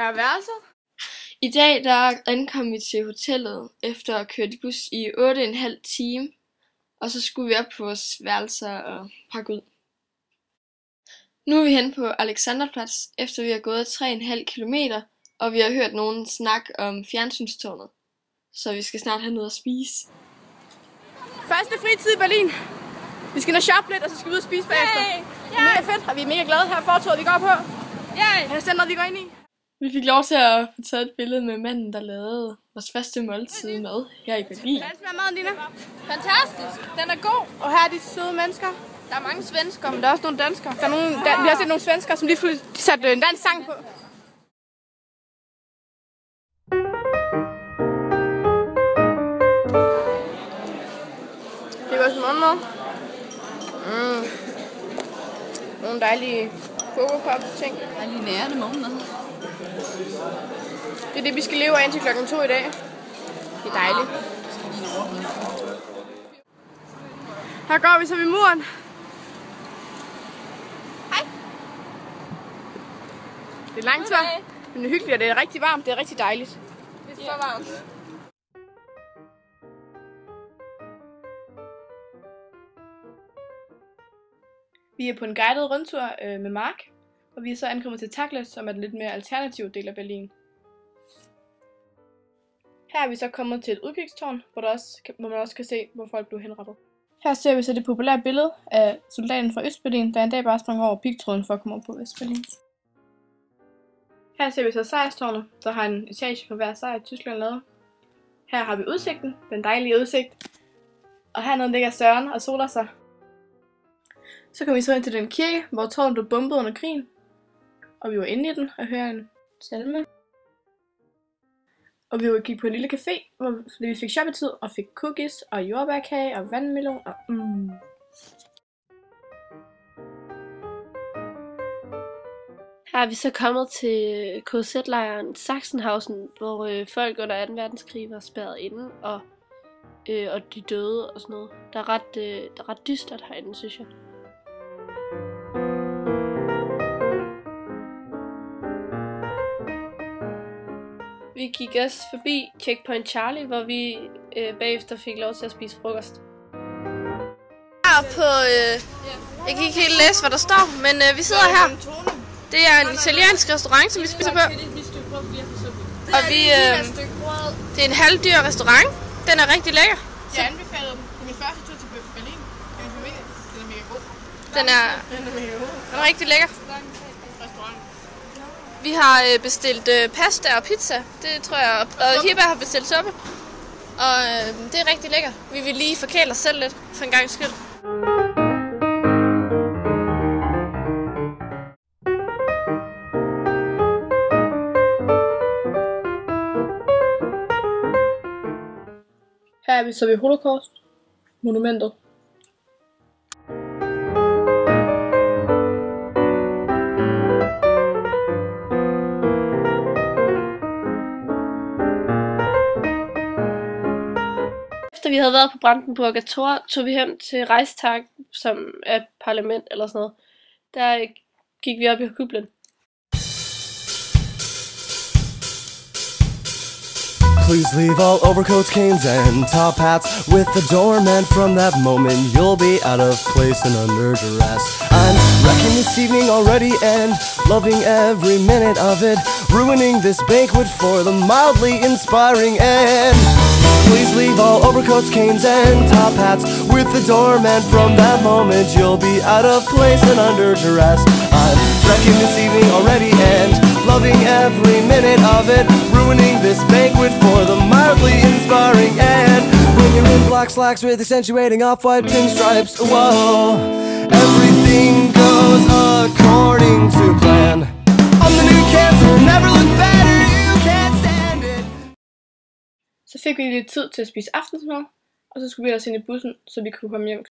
er værelset. I dag der ankom vi til hotellet efter at have kørt i bus i 8,5 timer, og så skulle vi op på vores værelser og pakke ud. Nu er vi henne på Alexanderplatz, efter vi har gået 3,5 kilometer, og vi har hørt nogen snakke om fjernsynstårnet, så vi skal snart have noget at spise. Første fritid i Berlin. Vi skal nå shoppe lidt, og så skal vi ud og spise bagefter. Det er mega fedt, og vi er mega glade her for fortoget, vi går på. Er det stedet, vi går ind i? Vi fik lov til at få taget et billede med manden, der lavede vores første måltid mad her i Berlin. Hvordan smager maden, Dina? Fantastisk. Den er god. Og her er de søde mennesker. Der er mange svenskere, men der er også nogle danskere. Der er nogle, vi har set nogle svenskere, som lige satte en dansk sang på. Det var sådan morgenmad. Nogle dejlige Coco-Pops ting. Dejlige nærende morgenmad. Det er det, vi skal leve af indtil klokken 2 i dag. Det er dejligt. Her går vi så ved muren. Hej. Det er lang tur, men det er hyggeligt, og det er rigtig varmt. Det er rigtig dejligt. Det er for varmt. Vi er på en guided rundtur med Mark, og vi er så ankommet til Takles, som er den lidt mere alternative del af Berlin. Her er vi så kommet til et udkigstårn, hvor man også kan se, hvor folk blev henrettet. Her ser vi så det populære billede af soldaten fra Østberlin, der en dag bare sprang over pigtråden for at komme op på Vestberlin. Her ser vi så sejrstårnet, der har en etage for hver sejr, Tyskland lavet. Her har vi udsigten, den dejlige udsigt. Og hernede ligger Søren og soler sig. Så kom vi så ind til den kirke, hvor tårnet blev bombet under krigen. Og vi var inde i den og hørte en salme. Og vi gik på en lille café, hvor vi fik shoppetid og fik cookies og jordbærkage og vandmelon og Her er vi så kommet til KZ-lejren Sachsenhausen, hvor folk under 2. verdenskrig var spærret inde, og de døde og sådan noget. Der er ret dystert herinde, synes jeg. Vi gik også forbi Checkpoint Charlie, hvor vi bagefter fik lov til at spise frokost. Her på, jeg kan ikke helt læse, hvad der står, men vi sidder her. Det er en italiensk restaurant, som vi spiser på. Og det er en halvdyr restaurant. Den er rigtig lækker. Jeg anbefalede dem på min første tur til Berlin. Den er mega god. Den er rigtig lækker. Vi har bestilt pasta og pizza. Det tror jeg, og Hibba har bestilt suppe. Og det er rigtig lækkert. Vi vil lige forkæle os selv lidt, for en gang skyld. Her er vi så ved Holocaust-monumentet. Efter vi havde været på Brandenburger Tor, tog vi hen til Reichstag, som er et parlament eller sådan noget. Der gik vi op i kublen. Please leave all overcoats, canes, and top hats with the doorman. From that moment, you'll be out of place and under duress. I'm wrecking this evening already and loving every minute of it, ruining this banquet for the mildly inspiring end. Please leave all overcoats, canes, and top hats with the doorman. From that moment, you'll be out of place and under duress. I'm wrecking this evening already and loving every minute of it, ruining this banquet for the mildly inspiring end. When you're in black slacks with accentuating off-white pinstripes, whoa, everything goes according to plan. I'm the new cancer, never look better, you can't stand it. Så fik vi lidt tid til at spise aftensmad, og så skulle vi ellers ind i bussen, så vi kunne komme hjem